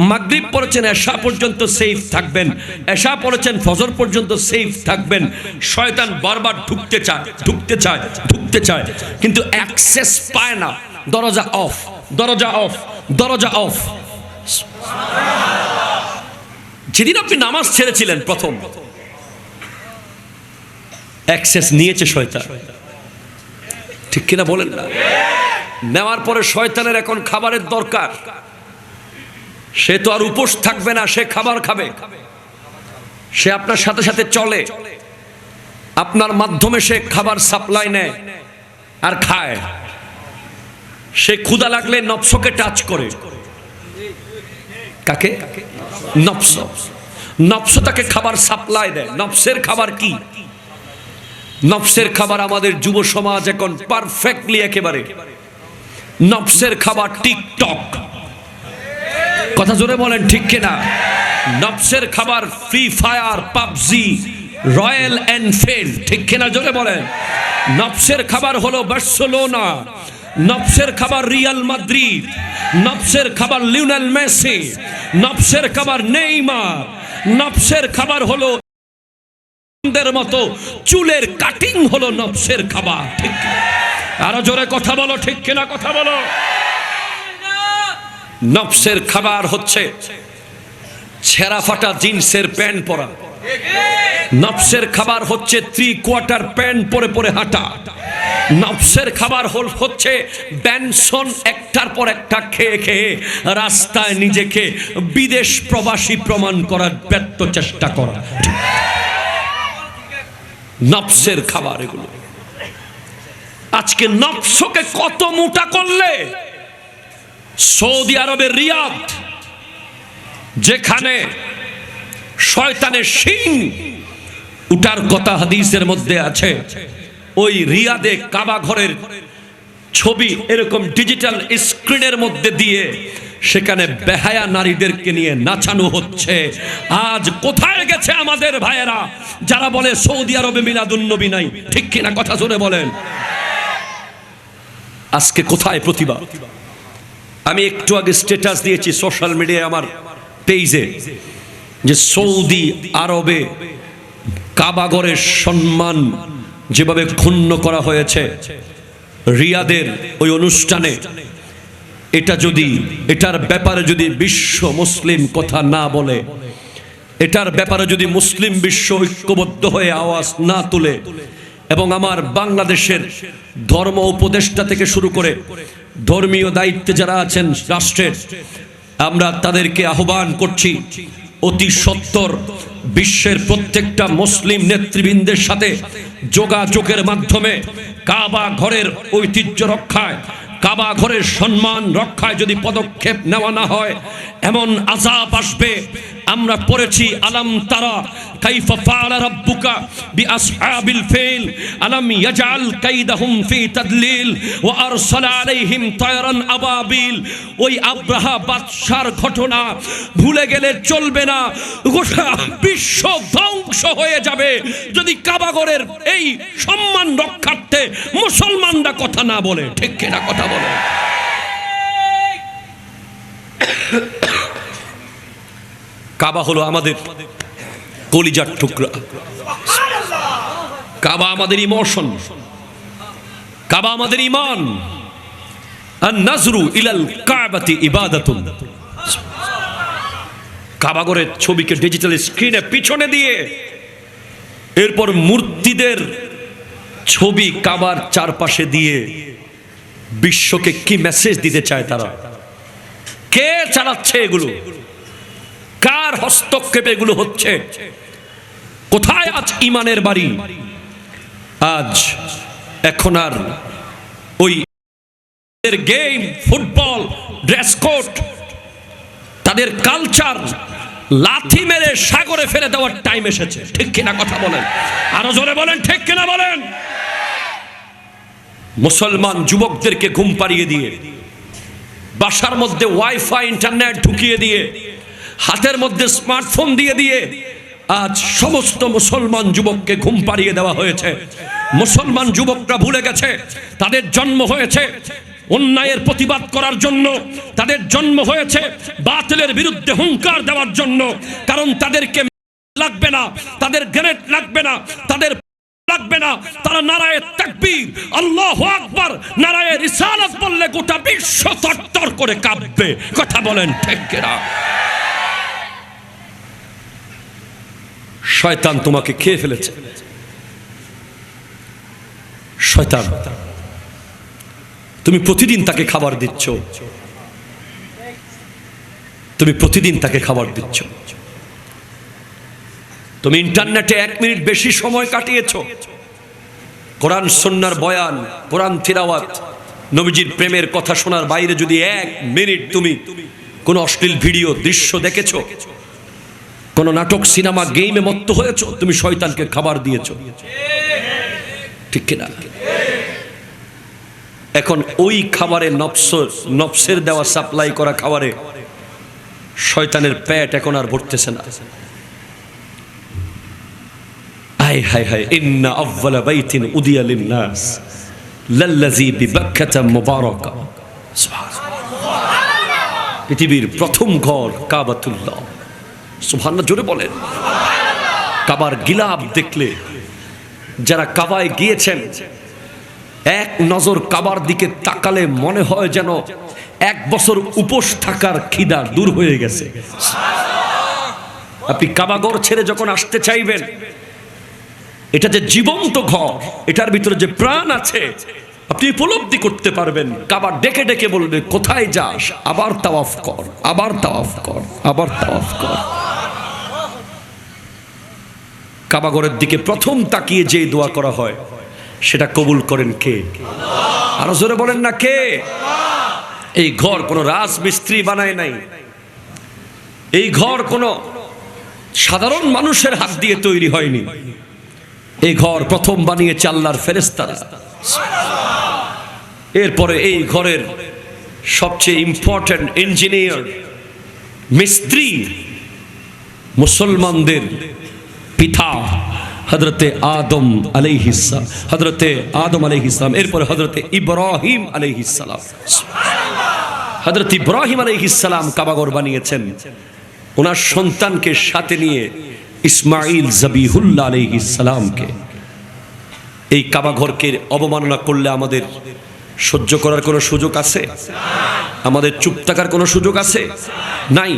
S1: মাগরিব পড়েছেন, এশা পর্যন্ত সেফ থাকবেন। এশা পড়েছেন, ফজর পর্যন্ত সেফ থাকবেন। শয়তান বারবার ঢুকতে চায়, ঢুকতে চায়, ঢুকতে চায়, কিন্তু অ্যাক্সেস পায় না। দরজা অফ, দরজা অফ, দরজা অফ। যেদিন আপনি নামাজ ছেড়েছিলেন প্রথম, অ্যাক্সেস নিয়েছে শয়তান। ঠিক কিনা বলেন না? নেওয়ার পরে শয়তানের এখন খাবারের দরকার। সে তো আর উপোস থাকবে না, সে খাবার খাবে। সে আপনার সাথে সাথে চলে, আপনার মাধ্যমে সে খাবার সাপ্লাই নেয় আর খায়। সে ক্ষুধা লাগলে নফসকে টাচ করে। কাকে? নফস। নফস তাকে খাবার সাপ্লাই দেয়। নফসের খাবার কি? নফসের খাবার আমাদের যুব সমাজ এখন পারফেক্টলি একেবারে নফসের খাবার টিকটক। কথা জোরে বলেন, ঠিক কিনা? নফসের খাবার free fire, PUBG, royal Enfield. ঠিক কিনা? জোরে বলেন। নফসের খাবার হলো বার্সেলোনা, নফসের খাবার রিয়াল মাদ্রিদ, নফসের খাবার লিওনেল মেসি, নফসের খাবার নেইমার, নফসের খাবার হলো মতো চুলের কাটিং হলো নফসের খাবার। ঠিক আরো জোরে কথা বলো, ঠিক কিনা কথা বলো? নফসের খাবার হচ্ছে ছেঁড়া ফাটা জিন্সের প্যান্ট পরা। নফসের খাবার হচ্ছে 3/4 প্যান্ট পরে পরে হাঁটা। নফসের খাবার হচ্ছে ব্যঞ্জন একটার পর একটা খেয়ে খেয়ে রাস্তায় নিজেকে বিদেশ প্রবাসী প্রমাণ করার ব্যর্থ চেষ্টা করা। নফসের খাবার এগুলো। আজকে নফসকে কত মোটা করলে, সৌদি আরবের রিয়াদ, যেখানে শয়তানের শিং উঠার কথা হাদিসের মধ্যে আছে, ওই রিয়াদে কাবা ঘরের ছবি এরকম ডিজিটাল স্ক্রিনের মধ্যে দিয়ে সেখানে বেহায়া নারীদেরকে নিয়ে নাচানো হচ্ছে। আজ কোথায় গেছে আমাদের ভাইয়েরা যারা বলে সৌদি আরবে মিলাদুন নবী নাই? ঠিক কিনা কথা জোরে বলেন। আজকে কোথায় প্রতিবাদ? আমি একটু আগে স্ট্যাটাস দিয়েছি সোশ্যাল মিডিয়ায় আমার পেজে, যে সৌদি আরবে কাবাগরের সম্মান যেভাবে ক্ষুণ্ণ করা হয়েছে রিয়াদের ওই অনুষ্ঠানে, এটার ব্যাপারে যদি বিশ্ব মুসলিম কথা না বলে, এটার ব্যাপারে যদি মুসলিম বিশ্ব ঐক্যবদ্ধ হয়ে আওয়াজ না তুলে, এবং আমার বাংলাদেশের ধর্ম উপদেষ্টা থেকে শুরু করে ধর্মীয় দায়িত্বে যারা আছেন রাষ্ট্রের, আমরা তাদেরকে আহ্বান করছি অতি সত্বর বিশ্বের প্রত্যেকটা মুসলিম নেতৃবৃন্দের সাথে যোগাযোগের মাধ্যমে কাবা ঘরের ঐতিহ্য রক্ষায়, কাবা ঘরের সম্মান রক্ষায় যদি পদক্ষেপ নেওয়া না হয় এমন আযাব আসবে। আমরা পড়েছি আলাম তারা কাইফা ফাআলা রাব্বুকা বিআসহাবিল ফিল আলাম ইয়াজআল কাইদাহুম ফি তাদলিল ওয়া আরসালা আলাইহিম তায়রান আবাবিল। ওই আব্রাহা বাদশার ঘটনা ভুলে গেলে চলবে না। গোটা বিশ্ব ধ্বংস হয়ে যাবে যদি কাবা ঘরের এই সম্মান রক্ষার্থে মুসলমানরা কথা না বলে। ঠিক কিনা কথা বলে? কাবা হলো আমাদের কলিজার টুকরা, কাবা আমাদের ইমোশন, কাবা আমাদের ঈমান। আন নাজরু ইলাল কাবাতি ইবাদাতুন। কাবা ঘরের ছবিকে ডিজিটাল স্ক্রিনে পিছনে দিয়ে এরপর মূর্তিদের ছবি কাবার চারপাশে দিয়ে বিশ্বকে কি মেসেজ দিতে চায় তারা? কে চালাচ্ছে এগুলো? কার হস্তক্ষেপে এগুলো হচ্ছে? কোথায় আজ ইমানের বাড়ি? আজ এখন আর ওই গেম, ফুটবল, ড্রেস কোড, তাদের কালচার লাথি মেরে সাগরে ফেলে দেওয়ার টাইম এসেছে। ঠিক কিনা কথা বলেন? আরো জোরে বলেন, ঠিক কিনা বলেন? মুসলমান যুবকদেরকে ঘুম পাড়িয়ে দিয়ে, বাসার মধ্যে ওয়াইফাই ইন্টারনেট ঢুকিয়ে দিয়ে, হাতের মধ্যে স্মার্টফোন দিয়ে দিয়ে আজ সমস্ত মুসলমান যুবককে ঘুম পাড়িয়ে দেওয়া হয়েছে। মুসলমান যুবকরা ভুলে গেছে তাদের জন্ম হয়েছে অন্যায়ের প্রতিবাদ করার জন্য, তাদের জন্ম হয়েছে বাতিলের বিরুদ্ধে হুঙ্কার দেওয়ার জন্য। কারণ তাদেরকে লাগবে না, তাদের গ্রেনেড লাগবে না, তাদের লাগবে না। তারা নারায়ে তাকবীর, আল্লাহু আকবার, নারায়ে রিসালাত বললে গোটা বিশ্ব থরথর করে কাঁপবে। কথা বলেন ঠিক কিনা? শয়তান তোমাকে খেয়ে ফেলেছে। শয়তান, তুমি প্রতিদিন তাকে খাবার দিচ্ছ, তুমি প্রতিদিন তাকে খাবার দিচ্ছ। তুমি ইন্টারনেটে 1 মিনিট বেশি সময় কাটিয়েছো। কোরআন সুন্নাহর বয়ান, কোরআন তিলাওয়াত, নবীজির প্রেমের কথা শোনার বাইরে যদি 1 মিনিট তুমি কোনো অশ্লীল ভিডিও দৃশ্য দেখেছো, কোন নাটক, সিনেমা, গেমে মত্ত হয়েছো, তুমি শয়তানকে খাবার দিয়েছো। ঠিক কিনা? এখন ওই খাবারে নফসের দেওয়া সাপ্লাই করা খাবারে শয়তানের পেট এখন আর ভরতেছে না। আয় হায় হায়, ইন্না আউয়ালা বাইতিন উদিয়া লিন-নাস লাল্লাযী বিবাক্কাতা মুবারাকা। সুবহানাল্লাহ। পৃথিবীর প্রথম ঘর কাবাতুল্লাহ। সুবহানাল্লাহ, জোরে বলেন। কাবার গিলাফ দেখলে যারা কাবায় গিয়েছেন, এক নজর কাবার দিকে তাকালে মনে হয় যেন 1 বছর উপোস থাকার খিদা দূর হয়ে গেছে। আপনি কাবাঘর ছেড়ে যখন আসতে চাইবেন, এটা যে জীবন্ত ঘর, এটার ভিতরে যে প্রাণ আছে আপনি উপলব্ধি করতে পারবেন। কাবা ডেকে ডেকে বলবে, কোথায় যাস? আবার তাওয়াফ কর, আবার তাওয়াফ কর, আবার তাওয়াফ কর। কাবাঘরের দিকে প্রথম তাকিয়ে যে দোয়া করা হয় সেটা কবুল করেন কে? আরো জোরে বলেন না, কে? এই ঘর কোনো রাজমিস্ত্রি বানায় নাই, এই ঘর কোনো সাধারণ মানুষের হাত দিয়ে তৈরি হয়নি। এই ঘর প্রথম বানিয়েছে আল্লাহর ফেরেশতারা। এরপরে এই ঘরের সবচেয়ে ইম্পর্টেন্ট ইঞ্জিনিয়ার, মিস্ত্রি, মুসলমানদের পিতা হযরতে আদম আলাইহিস সালাম, হযরতে আদম আলাইহিস সালাম, এরপরে হযরতে ইব্রাহিম আলাইহিস সালাম। হযরত ইব্রাহিম আলাইহিস সালাম কাবাঘর বানিয়েছেন ওনার সন্তানকে সাথে নিয়ে, ইসমাঈল যাবিহুল্লাহ আলাইহিস সালামকে। এই কাবাঘরকে অবমাননা করলে আমাদের সহ্য করার কোনো সুযোগ আছে? আমাদের চুপ থাকার কোনো সুযোগ আছে? নাই।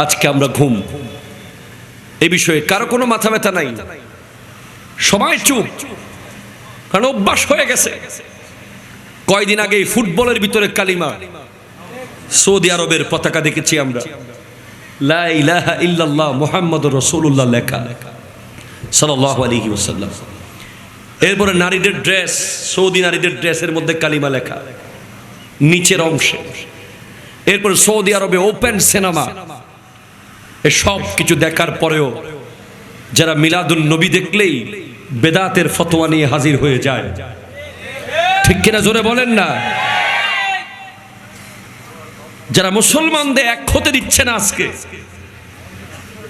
S1: আজকে আমরা ঘুম, এই বিষয়ে কারো কোনো মাথা ব্যথা নাই, সবাই চুপ, কারণ অভ্যাস হয়ে গেছে। কয়দিন আগে ফুটবলের ভিতরে কালিমা, সৌদি আরবের পতাকা দেখেছি আমরা, লা ইলাহা ইল্লাল্লাহ মুহাম্মাদুর রাসূলুল্লাহ লেখা সাল্লাল্লাহু আলাইহি ওয়াসাল্লাম। এরপরে নারীদের ড্রেস, সৌদি নারীদের ড্রেসের মধ্যে কালিমা লেখা নিচের অংশে। এরপর সৌদি আরবে ওপেন সিনেমা। এসব কিছু দেখার পরেও যারা মিলাদুন নবী দেখলেই বেদাতের ফতোয়া নিয়ে হাজির হয়ে যায়, ঠিক কিনা জোরে বলেন না? যারা মুসলমানদের এক হতে দিচ্ছে না আজকে,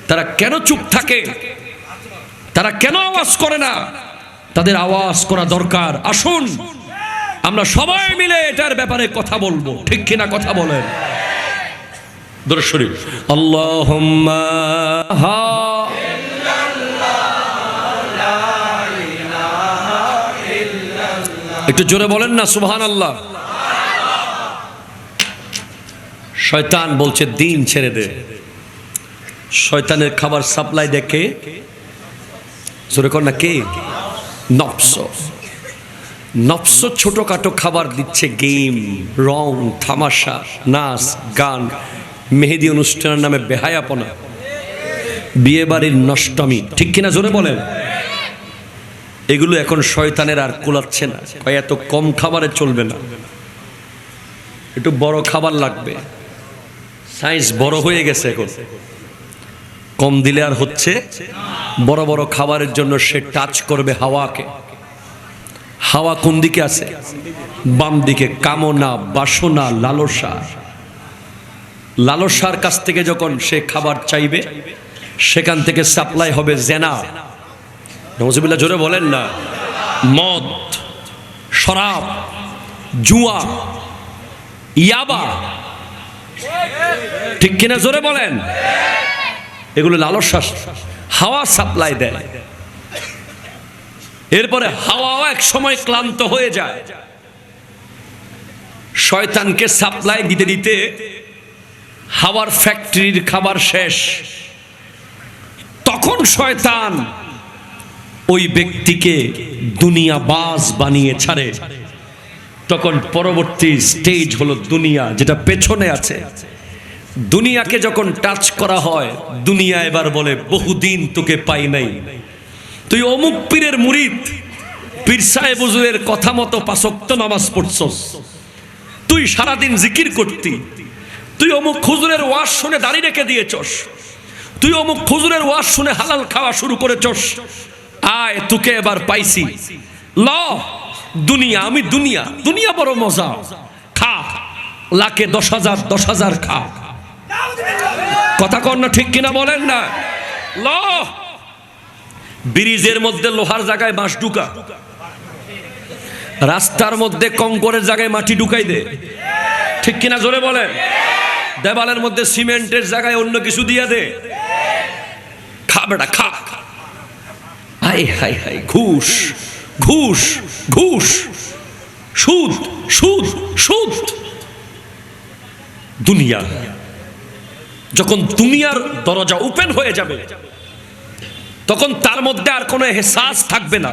S1: তারা কেন চুপ থাকে? তারা কেন আওয়াজ করে না? তাদের আওয়াজ করা দরকার। আসুন আমরা সবাই মিলে এটার ব্যাপারে কথা বলবো, ঠিক কিনা কথা বলেন? দরুদ শরীফ, আল্লাহুম্মা একটু জোরে বলেন না সুবহানাল্লাহ। শয়তান বলছে দিন ছেড়ে দে। শয়তানের খাবার সাপ্লাই দেখে, জোরে কর না, কে? নফস। নফস ছোটখাটো খাবার দিচ্ছে, গেম, রং, তামাশা, নাচ, গান, মেহেদি অনুষ্ঠানের নামে বেহায়াপনা, বিয়ে বাড়ির নষ্টমী, ঠিক কিনা জোরে বলেন? এগুলো এখন শয়তানের আর কুলাচ্ছে না। এত কম খাবারে চলবে না, একটু বড় খাবার লাগবে। সাইজ বড় হয়ে গেছে এখন, কম দিলে আর হচ্ছে। বড় বড় খাবারের জন্য সে টাচ করবে হাওয়াকে। হাওয়া কোন দিকে আছে? বাম দিকে। কামনা, বাসনা, লালসা। লালসার কাছ থেকে যখন সে খাবার চাইবে, সেখান থেকে সাপ্লাই হবে জেনা। নওয়াজুবিল্লাহ জোরে বলেন না। মদ, শরাব, জুয়া, ইয়াবা, ঠিক কিনা জোরে বলেন? এগুলো লালসা, হাওয়া সাপ্লাই দেয়। এরপরে হাওয়াও এক সময় ক্লান্ত হয়ে যায়। শয়তানকে সাপ্লাই দিতে দিতে হাওয়ার ফ্যাক্টরির খাবার শেষ। তখন শয়তান ওই ব্যক্তিকে দুনিয়াবাজ বানিয়ে ছাড়ে। তখন পরবর্তী স্টেজ হলো দুনিয়া, যেটা পেছনে আছে। দুনিয়াকে যখন টাচ করা হয়, দুনিয়া এবার বলে বহুদিন তোকে পাই নাই, তুই অমুক পীরের মুরিদ, পীর সাহেব হুজুরের কথা মতো 5 ওয়াক্ত নামাজ পড়ছস, তুই সারাদিন জিকির করতি, তুই অমুক হুজুরের ওয়াজ শুনে দাড়ি রেখে দিয়েছস, তুই অমুক হুজুরের ওয়াজ শুনে হালাল খাওয়া শুরু করেছস, আয় তোকে এবার পাইছি। ল দুনিয়া, আমি দুনিয়া, দুনিয়া বড় মজা, খা, লাখে 10,000 10,000 খা। কথা কর না, ঠিক কিনা বলেন না? ল ব্রিজের মধ্যে লোহার জায়গায় বাঁশ ঢুকা, রাস্তার মধ্যে কংকরের জায়গায় মাটি ঢুকাই দে, ঠিক কিনা জোরে বলেন? দেওয়ালের মধ্যে সিমেন্টের জায়গায় অন্য কিছু দিয়ে দে, খা বেটা খা। হাই হাই হাই, ঘুষ ঘুষ ঘুষ, সুদ সুদ সুদ। দুনিয়া যখন দুনিয়ার দরজা ওপেন হয়ে যাবে, তখন তার মধ্যে আর কোনো এহসাস থাকবে না।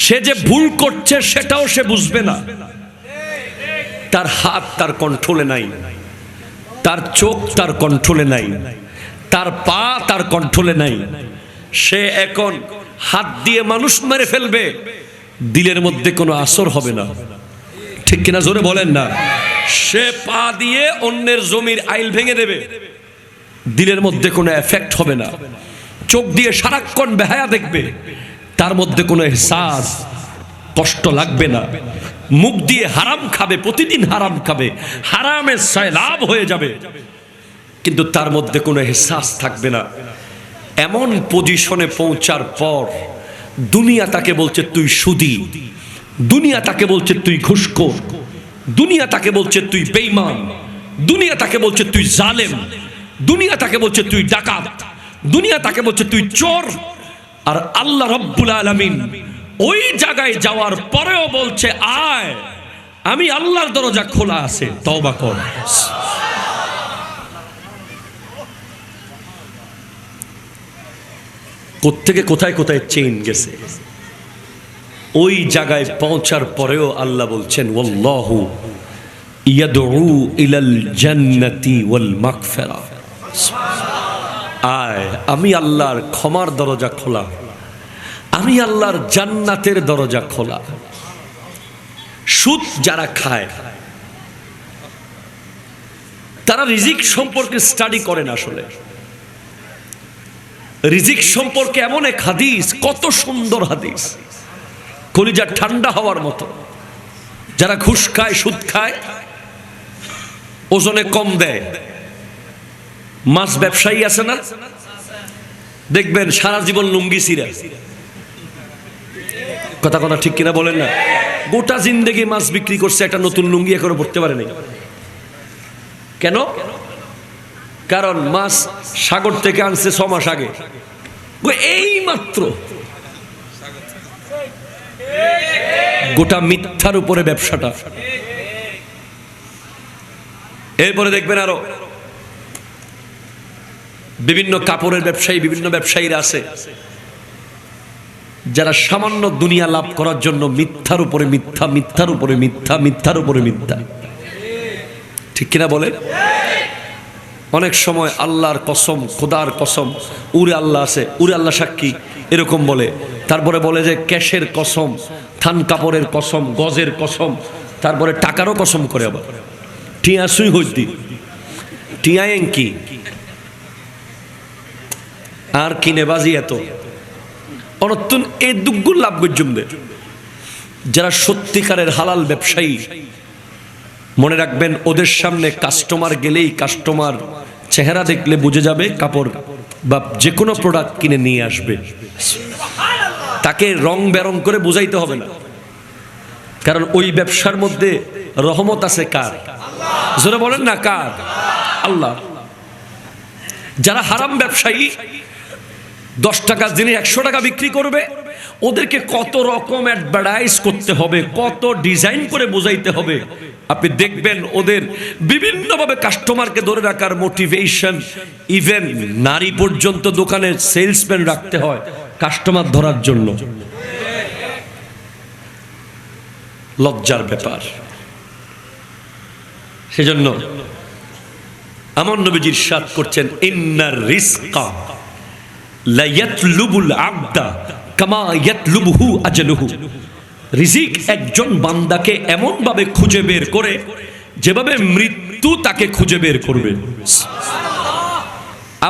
S1: সে যে ভুল করছে সেটাও সে বুঝবে না। তার হাত তার কন্ট্রোলে নাই, তার চোখ তার কন্ট্রোলে নাই, তার পা তার কন্ট্রোলে নাই। সে এখন হাত দিয়ে মানুষ মেরে ফেলবে, দিলের মধ্যে কোনো আসর হবে না, ঠিক কিনা জোরে বলেন না? সে পা দিয়ে অন্যের জমির আইল ভেঙে দেবে, দিলের মধ্যে কোনো এফেক্ট হবে না। চোখ দিয়ে সারাক্ষণ বেহায়া দেখবে, তার মধ্যে কোনো এহসাস, কষ্ট লাগবে না। মুখ দিয়ে হারাম খাবে, প্রতিদিন হারাম খাবে, হারামের সয়লাব হয়ে যাবে, কিন্তু তার মধ্যে কোনো এহসাস থাকবে না। এমন পজিশনে পৌঁছার পর দুনিয়া তাকে বলছে তুই সুদী, দুনিয়া তাকে বলছে তুই ঘুষখোর, দুনিয়া তাকে বলছে তুই বেঈমান, দুনিয়া তাকে বলছে তুই জালেম, দুনিয়া তাকে বলছে তুই ডাকাত, দুনিয়া তাকে বলছে তুই চোর। আর আল্লাহ রব্বুল আলামিন ওই জায়গায় যাওয়ার পরেও বলছে আয়, আমি আল্লাহর দরজা খোলা আছে, তওবা কর। কোত্থেকে কোথায় কোথায় চেইন গেছে। ওই জায়গায় পৌঁছার পরেও আল্লাহ বলছেন ওয়াল্লাহু ইয়াদউ ইলাল জান্নাতি ওয়াল মাগফিরা। আয়, আমি আল্লাহর ক্ষমার দরজা খোলা, আমি আল্লাহর জান্নাতের দরজা খোলা। সুদ যারা খায় তারা রিজিক সম্পর্কে স্টাডি করেন। আসলে রিজিক সম্পর্কে এমন এক হাদিস, কত সুন্দর হাদিস, কলিজা ঠান্ডা হওয়ার মতো। যারা ঘুষ খায়, সুদ খায়, ওজনে কম দেয়, মাছ ব্যবসায়ী আছে না, দেখবেন সারা জীবন লুঙ্গি ছিঁড়া। কথা কথা ঠিক কিনা বলেন না? গোটা জিন্দেগি মাছ বিক্রি করছে, একটা নতুন লুঙ্গি এখনো পড়তে পারে নাই। কেন? কারণ মাছ সাগর থেকে আনছে 6 মাস আগে, এই মাত্র। গোটা মিথ্যার উপরে ব্যবসাটা। এরপরে দেখবেন আরো বিভিন্ন কাপড়ের ব্যবসায়ী, বিভিন্ন ব্যবসায়ীরা আছে যারা সামান্য দুনিয়া লাভ করার জন্য মিথ্যার উপরে মিথ্যা, মিথ্যার উপরে মিথ্যা, মিথ্যার উপরে মিথ্যা। ঠিক কিনা বলে? অনেক সময় আল্লাহর কসম, খোদার কসম, উরে আল্লাহ আছে, উরে আল্লাহ সাক্ষী, এরকম বলে। তারপরে বলে যে ক্যাশের কসম, থান কাপড়ের কসম, গজের কসম, তারপরে টাকারও কসম করে। আবার টিয়া সুই হইতি, টিয়াং কি আর কিনে বাজি এত অনতুন এই দুগুণ লাভ গজ্জুমদের। যারা সত্যিকারের হালাল ব্যবসায়ী, মনে রাখবেন ওদের সামনে কাস্টমার গেলেই, কাস্টমার চেহারা দেখলে বুঝে যাবে কাপড় বা যে কোনো প্রোডাক্ট কিনে নিয়ে আসবে। তাকে রং বেরং করে বুঝাইতে হবে না, কারণ ওই ব্যবসার মধ্যে রহমত আছে কার? জোরে বলেন না, কার? আল্লাহ। যারা হারাম ব্যবসায়ী, 10 টাকার জিনিস 100 টাকা বিক্রি করবে, ওদেরকে কত রকম অ্যাডভার্টাইজ করতে হবে, কত ডিজাইন করে বোঝাইতে হবে। আপনি দেখবেন ওদের বিভিন্নভাবে কাস্টমারকে ধরে রাখার মোটিভেশন, ইভেন নারী পর্যন্ত দোকানের সেলসম্যান রাখতে হয় কাস্টমার ধরার জন্য। লজ্জার ব্যাপার। সেজন্য আমার নবীজি ইরশাদ করছেন, ইন্নার রিজকা লা ইয়াতলুবুল আবদা কামা ইয়াতলুবুহু আজলুহু। রিজিক একজন বান্দাকে এমন ভাবে খুঁজে বের করে যেভাবে মৃত্যু তাকে খুঁজে বের করবে।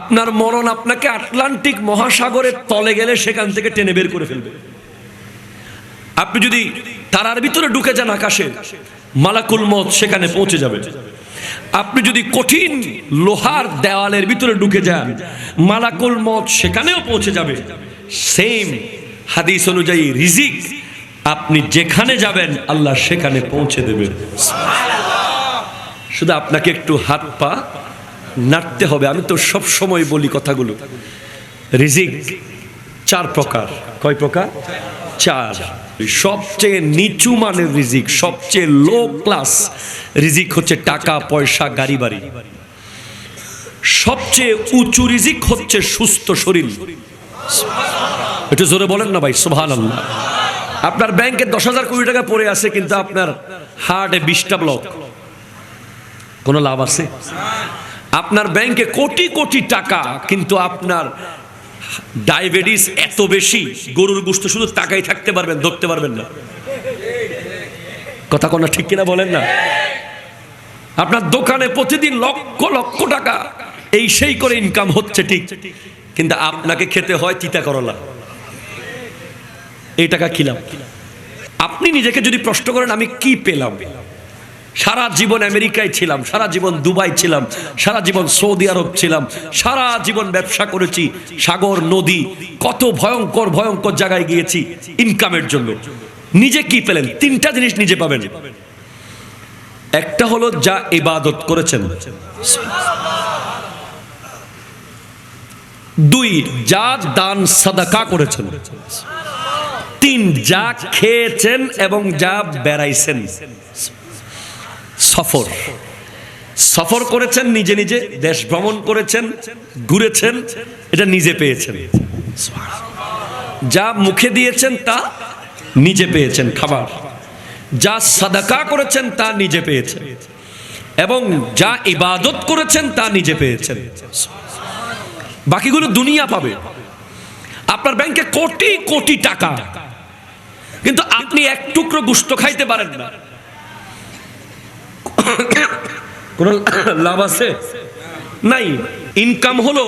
S1: আপনার মরণ আপনাকে আটলান্টিক মহাসাগরের তলে গেলে সেখান থেকে টেনে বের করে ফেলবে। আপনি যদি তারার ভিতরে ঢুকে যান আকাশে, মালাকুল মউত সেখানে পৌঁছে যাবে। আপনি যদি কঠিন লোহার দেওয়ালের ভিতরে ঢুকে যান, মালাকুল মউত সেখানেও পৌঁছে যাবে। সেম হাদিস অনুযায়ী রিজিক আপনি যেখানে যাবেন আল্লাহ সেখানে পৌঁছে দেবেন। শুধু আপনাকে একটু হাত পা নাড়তে হবে। আমি তো সব সময় বলি কথাগুলো। রিজিক 4 প্রকার। কয় প্রকার? 4। সবচেয়ে নিচু মানের রিজিক, সবচেয়ে লো ক্লাস রিজিক হচ্ছে টাকা পয়সা, গাড়ি বাড়ি। সবচেয়ে উঁচু রিজিক হচ্ছে সুস্থ শরীর। একটু জোরে বলেন না ভাই, সুবহানাল্লাহ। আপনার ব্যাংকে 10,000 কোটি টাকা পড়ে আছে, কিন্তু আপনার হার্টে 20টা ব্লক, কোনো লাভ আছে? আপনার ব্যাংকে কোটি কোটি টাকা, কিন্তু আপনার ডায়াবেটিস এত বেশি, গরুর গোশত শুধু টাকাই থাকতে পারবেন, ধরতে পারবেন না। কথা কোন ঠিক কিনা বলেন না? আপনার দোকানে প্রতিদিন লক্ষ লক্ষ টাকা এই সেই করে ইনকাম হচ্ছে, ঠিক, কিন্তু আপনাকে খেতে হয় তিতা করলা। এই টাকা খিলাম। আপনি নিজেকে যদি প্রশ্ন করেন আমি কি পেলাম? সারা জীবন আমেরিকায় ছিলাম, সারা জীবন দুবাই ছিলাম, সারা জীবন সৌদি আরব ছিলাম, সারা জীবন ব্যবসা করেছি, সাগর নদী, কত ভয়ঙ্কর ভয়ঙ্কর জায়গায় গিয়েছি ইনকামের জন্য। নিজে কি পেলেন? 3টা জিনিস নিজে পাবেন। একটা হলো যা ইবাদত করেছেন, 2 যা দান সাদাকা করেছেন, 3 যা খেয়েছেন এবং যা বেড়াইছেন। সফর সফর করেছেন, নিজে নিজে দেশ ভ্রমণ করেছেন, ঘুরেছেন, এটা নিজে পেয়েছেন। যা মুখে দিয়েছেন তা নিজে পেয়েছেন খাবার, যা সাদাকা করেছেন তা নিজে পেয়েছেন, এবং যা ইবাদত করেছেন তা নিজে পেয়েছেন। বাকিগুলো দুনিয়া পাবে। আপনার ব্যাংকে কোটি কোটি টাকা, কিন্তু আপনি এক টুকরো গোশত খাইতে পারেন না, কোন লাভ আছে? নাই। ইনকাম হলো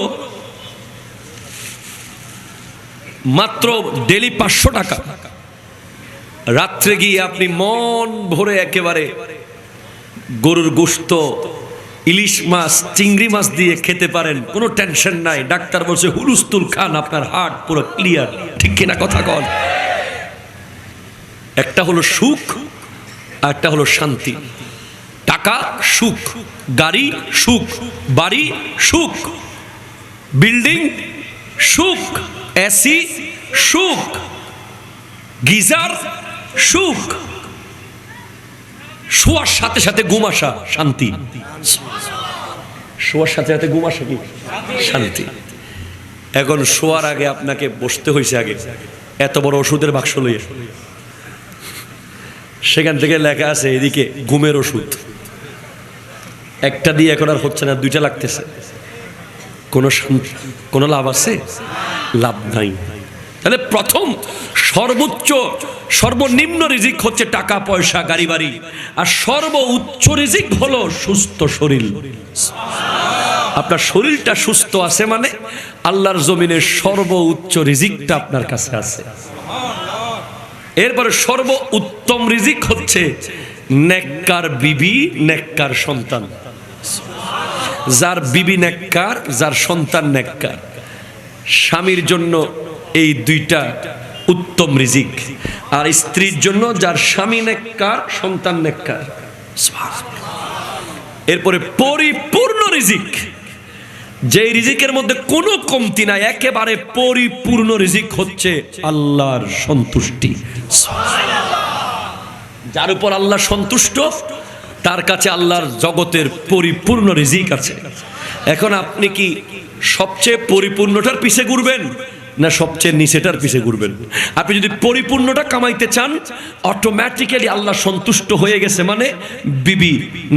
S1: মাত্র ডেলি 500 টাকা। রাত্রে গিয়ে আপনি মন ভরে একেবারে গরুর গোশত, ইলিশ মাছ, চিংড়ি মাছ দিয়ে খেতে পারেন, কোনো টেনশন নাই। ডাক্তার বলছে হুলুস্তুল খান, আপনার হার্ট পুরো ক্লিয়ার। ঠিক কিনা কথা কন? একটা হলো সুখ আর একটা হলো শান্তি। টাকা সুখ, গাড়ি সুখ, বাড়ি সুখ, বিল্ডিং সুখ, এসি সুখ, গিজার সুখ, শোয়ার সাথে সাথে ঘুম আসা শান্তি। শোয়ার সাথে সাথে ঘুম আসা কি শান্তি। এখন শোয়ার আগে আপনাকে বসতে হয়েছে, আগে এত বড় ওষুধের বাক্স লইয়ে, সেখান থেকে লেখা আছে এদিকে ঘুমের ওষুধ। একটা দিয়ে এখন আর হচ্ছে না, 2টা লাগতেছে। কোনো লাভ আছে? লাভ নাই। তাহলে প্রথম সর্বোচ্চ সর্বনিম্ন রিজিক হচ্ছে টাকা পয়সা, গাড়ি বাড়ি, আর সর্বোচ্চ রিজিক হলো সুস্থ শরীর। আপনার শরীরটা সুস্থ আছে মানে আল্লাহর জমিনের সর্বোচ্চ রিজিকটা আপনার কাছে আছে। এরপরে সর্ব উত্তম রিজিক হচ্ছে নেককার বিবি, নেককার সন্তান। যার বিবি নেককার, যার সন্তান নেককার, স্বামীর জন্য এই 2টা উত্তম রিজিক। আর স্ত্রীর জন্য যার স্বামী নেককার, সন্তান নেককার। এরপরে পরিপূর্ণ রিজিক, যে রিজিকের মধ্যে কোনো কমতি নাই, একেবারে পরিপূর্ণ রিজিক হচ্ছে আল্লাহর সন্তুষ্টি। যার উপর আল্লাহ সন্তুষ্ট, তার কাছে আল্লাহর জগতের পরিপূর্ণ রিজিক আছে। এখন আপনি কি সবচেয়ে পরিপূর্ণটার পিছে ঘুরবেন না সবচেয়ে নিচেটার পিছে ঘুরবেন? আপনি যদি পরিপূর্ণটা কামাইতে চান, অটোমেটিক্যালি আল্লাহ সন্তুষ্ট হয়ে গেছে, মানে বিবি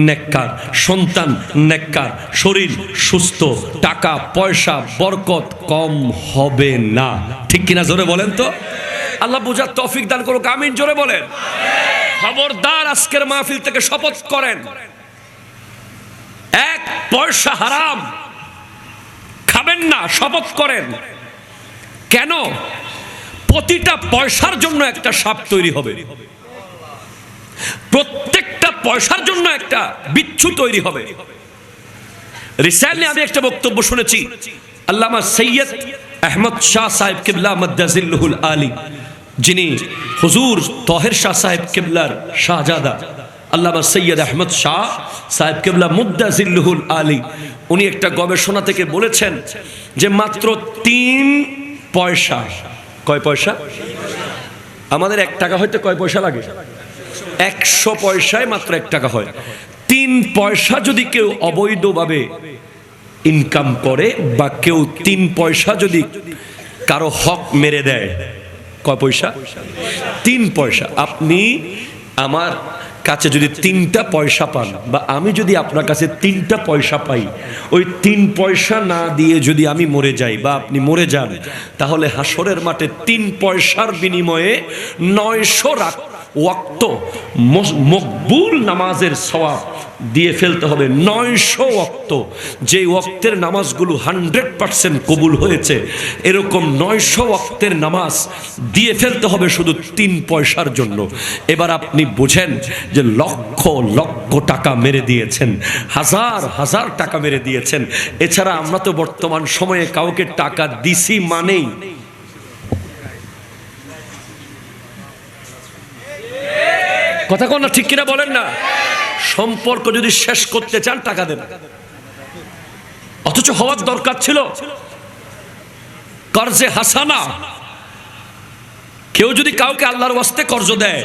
S1: নেককার, সন্তান নেককার, শরীর সুস্থ, টাকা পয়সা বরকত কম হবে না। ঠিক কিনা জোরে বলেন তো? আল্লাহ বুঝার তৌফিক দান করুক, আমিন জোরে বলেন। খবরদার, আজকের মাহফিল থেকে শপথ করেন, 1 পয়সা হারাম খাবেন না। শপথ করেন। কেন? প্রতিটা পয়সার জন্য একটা সাপ তৈরি হবে, প্রত্যেকটা পয়সার জন্য একটা বিচ্ছু তৈরি হবে। রিসেন্টলি আমি একটা বক্তব্য শুনেছি, আল্লামা সৈয়দ আহমদ শাহ সাহেব কিবলা মাদ্দাজিল্লুহুল আলী, যিনি হুজুর তাহের শাহ সাহেব কিবলার শাহজাদা, আল্লামা সৈয়দ আহমদ শাহ সাহেব কিবলা মুদ্দাজিল্লুহুল আলী, উনি একটা গবেষণা থেকে বলেছেন যে মাত্র 3 পয়সা। কয় পয়সা? আমাদের 1 টাকা হইতে কয় পয়সা লাগে? 100 পয়সায় মাত্র 1 টাকা হয়। 3 পয়সা যদি কেউ অবৈধভাবে ইনকাম করে, বা কেউ 3 পয়সা যদি কারো হক মেরে দেয়, কয় পয়সা? 3 পয়সা। আপনি আমার কাছে যদি 3টা পয়সা পান, বা আমি যদি আপনার কাছে 3টা পয়সা পাই, ওই 3 পয়সা না দিয়ে যদি আমি মরে যাই বা আপনি মরে যান, তাহলে হাসরের মাঠে 3 পয়সার বিনিময়ে 900 ওয়াক্ত মকবুল নামাজের সওয়াব দিয়ে ফেলতে হবে। 900 ওয়াক্ত, যে ওয়াক্তের নামাজগুলো 100% কবুল হয়েছে, এরকম 900 ওয়াক্তের নামাজ দিয়ে ফেলতে হবে শুধু 3 পয়সার জন্য। এবার আপনি বুঝেন যে লক্ষ লক্ষ টাকা মেরে দিয়েছেন, হাজার হাজার টাকা মেরে দিয়েছেন। এছাড়া আমরা তো বর্তমান সময়ে কাউকে টাকা দিছি মানেই কথা কোন না, ঠিক কিনা বলেন না? সম্পর্ক যদি শেষ করতে চান টাকা দেন, অথচ হওয়ার দরকার ছিল কর্জে হাসানা। কেউ যদি কাউকে আল্লাহর ওয়াস্তে কর্জ দেয়,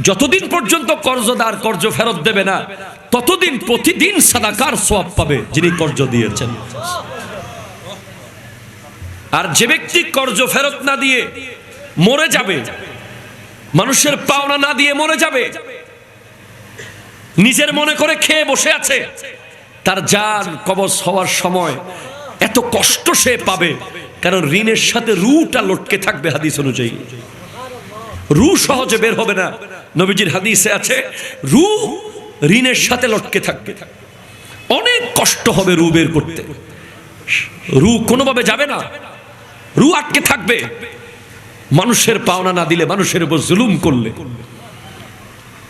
S1: যতদিন পর্যন্ত কর্জদার কর্জ ফেরত দেবে না, ততদিন প্রতিদিন সাদাকার সওয়াব পাবে যিনি কর্জ দিয়েছেন। আর যে ব্যক্তি কর্জ ফেরত না দিয়ে মরে যাবে, মানুষের পাওনা না দিয়ে মরে যাবে, নিজের মনে করে খেয়ে বসে আছে, তার জান কবজ হওয়ার সময় এত কষ্ট সে পাবে, কারণ ঋণের সাথে রুটা লটকে থাকবে। হাদিস অনুযায়ী রু সহজে বের হবে না। নবীজির হাদিসে আছে রু ঋণের সাথে লটকে থাকবে, অনেক কষ্ট হবে রু বের করতে। রু কোনোভাবে যাবে না, রু আটকে থাকবে মানুষের পাওনা না দিলে, মানুষের উপর জুলুম করলে।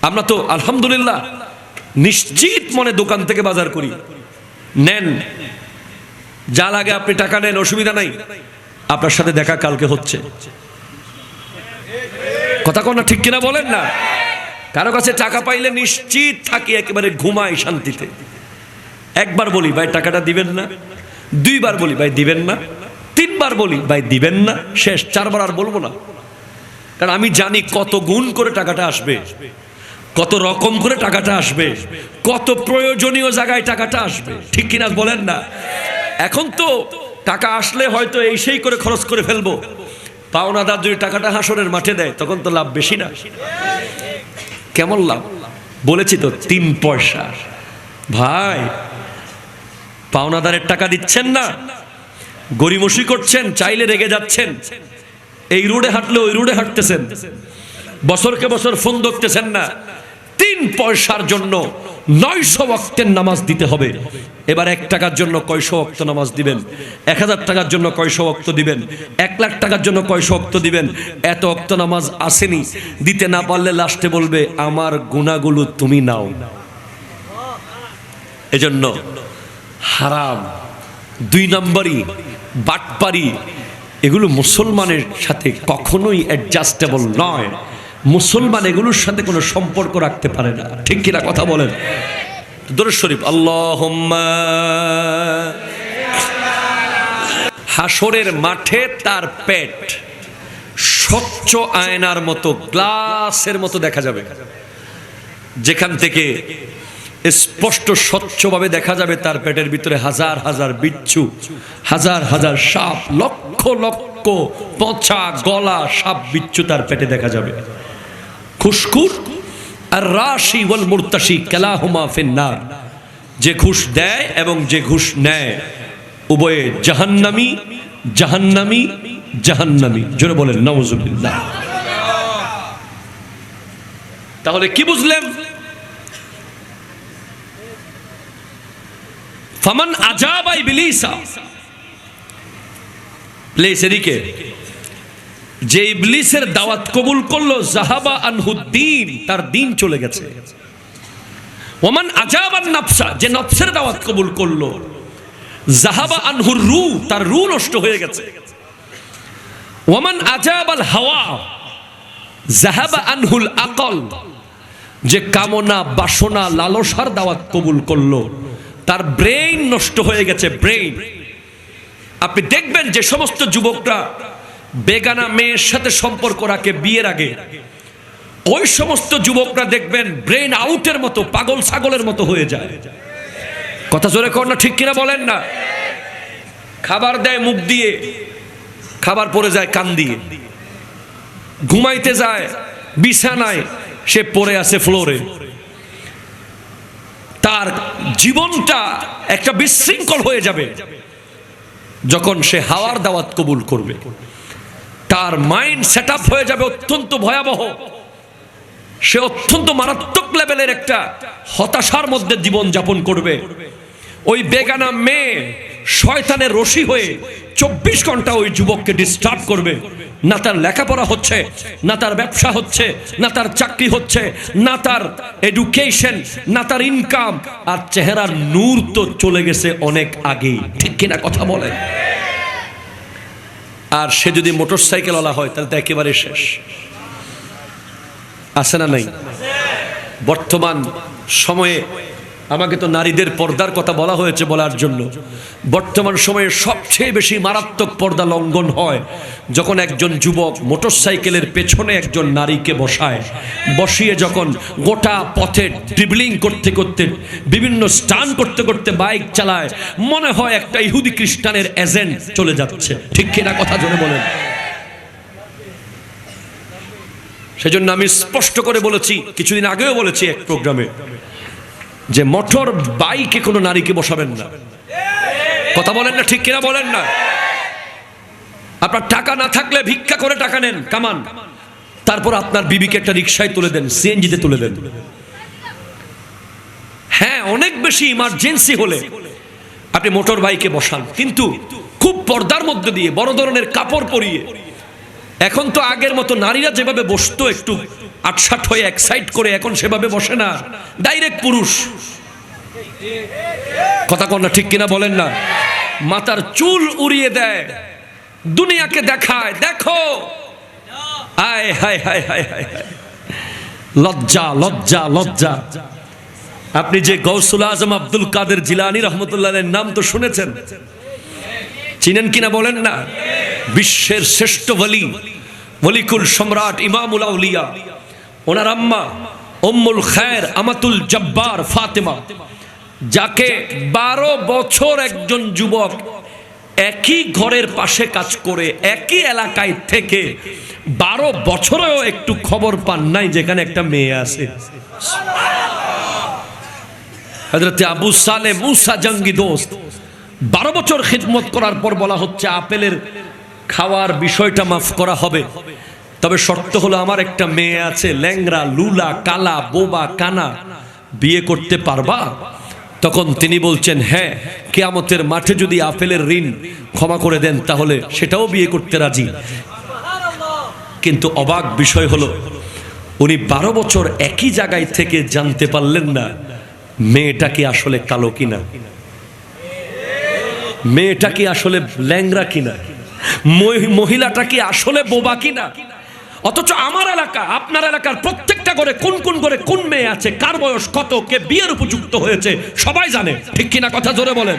S1: আমরা তো আলহামদুলিল্লাহ নিশ্চিত মনে দোকান থেকে বাজার করি, নেন যা লাগে আপনি টাকা নেন, অসুবিধা নাই, আপনার সাথে দেখা কালকে হচ্ছে। কথা কোন ঠিক কিনা বলেন না? কারো কাছে টাকা পাইলে নিশ্চিত থাকি একেবারে ঘুমাই শান্তিতে। একবার বলি ভাই টাকাটা দিবেন না, দুইবার বলি ভাই দিবেন না, তিনবার বলি ভাই দিবেন না, শেষ চারবার আর বলবো না। কারণ আমি জানি কত গুণ করে টাকাটা আসবে, কত রকম করে টাকাটা আসবে, কত প্রয়োজনীয় জায়গায় টাকাটা আসবে। ঠিক কিনা বলেন না? এখন তো টাকা আসলে হয়তো এই সেই করে খরচ করে ফেলবো, পাওনাদার যদি টাকাটা হাসরের মাঠে দেয় তখন তো লাভ বেশি না? কেমন লাভ? বলেছি তো 3 পয়সা। ভাই পাওনাদারের টাকা দিচ্ছেন না, গরিমসি করছেন, চাইলে রেগে যাচ্ছেন, এই রোডে হাঁটলে ওই রোডে হাঁটতেছেন, বছরকে বছর ফোন দেখতেছেন না, 3 পয়সার জন্য 900 ওয়াক্তের নামাজ দিতে হবে। এবার 1 টাকার জন্য কয়শো ওয়াক্ত নামাজ দিবেন? 1000 টাকার জন্য কয়শো ওয়াক্ত দিবেন? 1 লাখ টাকার জন্য কয়শো ওয়াক্ত দিবেন? এত ওয়াক্ত নামাজ আসেনি, দিতে না পারলে লাস্টে বলবে আমার গুনাহগুলো তুমি নাও। এজন্য হারাম, 2 নম্বরই বাটপারি, এগুলো মুসলমানের সাথে কখনোই অ্যাডজাস্টেবল নয়। মুসলমান এগুলোর সাথে কোনো সম্পর্ক রাখতে পারে না। ঠিক কিনা কথা বলেন? দরুদ শরীফ আল্লাহুম্মা। হাসরের মাঠে তার পেট স্বচ্ছ আয়নার মতো, গ্লাসের মতো দেখা যাবে, যেখান থেকে স্পষ্ট স্বচ্ছভাবে দেখা যাবে তার পেটের ভিতরে হাজার হাজার বিচ্ছু, হাজার হাজার সাপ, লক্ষ লক্ষ পচা গলা সাপ বিচ্ছু তার পেটে দেখা যাবে। খুশকুর আর রাশি ওয়াল মুরতাশি কালাহুমা ফিন্নার, যে ঘুষ দেয় এবং যে ঘুষ নেয় উভয়ে জাহান্নামী, জাহান্নামী, জাহান্নামী। জোরে বলেন নাউযুবিল্লাহ। তাহলে কি বুঝলেন? ফামান আজাবা ইবলিসা, প্লিজ এদিকে, যে ইবলিসের দাওয়াত কবুল করলো, জাহাবা আনহুদ্দিন, তার দিন চলে গেছে। ওমান আজাবান নাফসা, যে নফসের দাওয়াত কবুল করলো, জাহাবা আনহুর রু, তার রু নষ্ট হয়ে গেছে। ওমান আজাবাল হাওয়া জাহাবা আনহুল আকল, যে কামনা বাসনা লালসার দাওয়াত কবুল করলো, তার ব্রেইন নষ্ট হয়ে গেছে, ব্রেইন। আপনি দেখবেন যে সমস্ত যুবকরা বেগানা মেয়ের সাথে সম্পর্ক রাখে বিয়ের আগে, ওই সমস্ত যুবকরা দেখবেন ব্রেইন আউটের মতো, পাগল ছাগলের মতো হয়ে যায়। কথা জোরে কর না, ঠিক কিনা বলেন না? খাবার দেয় মুখ দিয়ে, খাবার পড়ে যায় কান দিয়ে, ঘুমাইতে যায় বিছানায়, সে পড়ে আছে ফ্লোরে। তার জীবনটা একটা বিশৃঙ্খল হয়ে যাবে যখন সে হাওয়ার দাওয়াত কবুল করবে। তার মাইন্ড সেট আপ হয়ে যাবে অত্যন্ত ভয়াবহ, সে অত্যন্ত মারাত্মক লেভেলের একটা হতাশার মধ্যে জীবন যাপন করবে। ওই বেগানা মেয়ে শয়তানের রশি হয়ে 24 ঘন্টা ওই যুবককে ডিস্টার্ব করবে। না তার লেখাপড়া হচ্ছে, না তার ব্যবসা হচ্ছে, না তার চাকরি হচ্ছে, না তার এডুকেশন, না তার ইনকাম, আর চেহারার নূর তো চলে গেছে অনেক আগেই। ঠিক কিনা কথা বলেন? আর সে যদি মোটরসাইকেলওয়ালা হয় তাহলে তো একেবারে শেষ। আছে না নাই? বর্তমান সময়ে, আমাকে তো নারীদের পর্দার কথা বলা হয়েছে বলার জন্য, বর্তমান সময়ে সবচেয়ে বেশি মারাত্মক পর্দা লঙ্ঘন হয় যখন একজন যুবক মোটরসাইকেলের পেছনে একজন নারীকে বসায়, বসিয়ে যখন গোটা পথে ড্রিবলিং করতে করতে, বিভিন্ন স্টান করতে করতে বাইক চালায়, মনে হয় একটা ইহুদি খ্রিস্টানের এজেন্ট চলে যাচ্ছে। ঠিক কিনা কথা জোরে বলেন? সেজন্য আমি স্পষ্ট করে বলেছি, কিছুদিন আগেও বলেছি এক প্রোগ্রামে, যে মোটর বাইকে কোনো নারীকে বসাবেন না। কথা বলেন না, ঠিক কিনা বলেন না? আপনার টাকা না থাকলে ভিক্ষা করে টাকা নেন, কামান, তারপর আপনার বিবিকে একটা রিকশায় তুলে দেন, সিএনজিতে তুলে দেন। হ্যাঁ, অনেক বেশি ইমার্জেন্সি হলে আপনি মোটর বাইকে বসান, কিন্তু খুব পর্দার মধ্যে দিয়ে, বড় ধরনের কাপড় পরিয়ে। এখন তো আগের মতো নারীরা যেভাবে বসতো একটু আটসাট হয়ে এক্সাইট করে, এখন সেভাবে বসে না, ডাইরেক্ট পুরুষ। কথা কন না, ঠিক কিনা বলেন না? মাথার চুল উড়িয়ে দেয়, দুনিয়াকে দেখায়, দেখো। আয় হায় হায় হায় হায়, লজ্জা লজ্জা লজ্জা। আপনি যে গৌসুল আজম আব্দুল কাদের জিলানী রহমতুল্লাহের নাম তো শুনেছেন, চিনেন কিনা বলেন না? বিশ্বের শ্রেষ্ঠ ওলি, ওলিকুল সম্রাট, ইমামুল আউলিয়া। ওনার আম্মা উম্মুল খায়ের আমাতুল জব্বার ফাতেমা, যাকে 12 বছর একজন যুবক একই ঘরের পাশে কাজ করে, একই এলাকায় থেকে 12 বছরেও একটু খবর পান নাই যেখানে একটা মেয়ে আছে। হযরত আবু সালে মুসা জঙ্গি দোস্ত 12 বছর খিদমত করার পর বলা হচ্ছে আপেলের খাওয়ার বিষয়টা মাফ করা হবে, তবে শর্ত হলো আমার একটা মেয়ে আছে, ল্যাংরা, লুলা, কালা, বোবা, কানা, বিয়ে করতে পারবা? তখন তিনি বলছেন, হ্যাঁ, কিয়ামতের মাঠে যদি আপেলের ঋণ ক্ষমা করে দেন তাহলে সেটাও বিয়ে করতে রাজি। কিন্তু অবাক বিষয় হলো, উনি 12 বছর একই জায়গায় থেকে জানতে পারলেন না মেয়েটা কি আসলে কালো কিনা, মেয়েটা কি আসলে ল্যাংরা কিনা, মহিলাটা কি আসলে বোবা কিনা। অথচ আমার এলাকা, আপনার এলাকার প্রত্যেকটা ঘরে কোন কোন ঘরে কোন মেয়ে আছে, কার বয়স কত, কে বিয়ের উপযুক্ত হয়েছে সবাই জানে, ঠিক কিনা? কথা জোরে বলেন।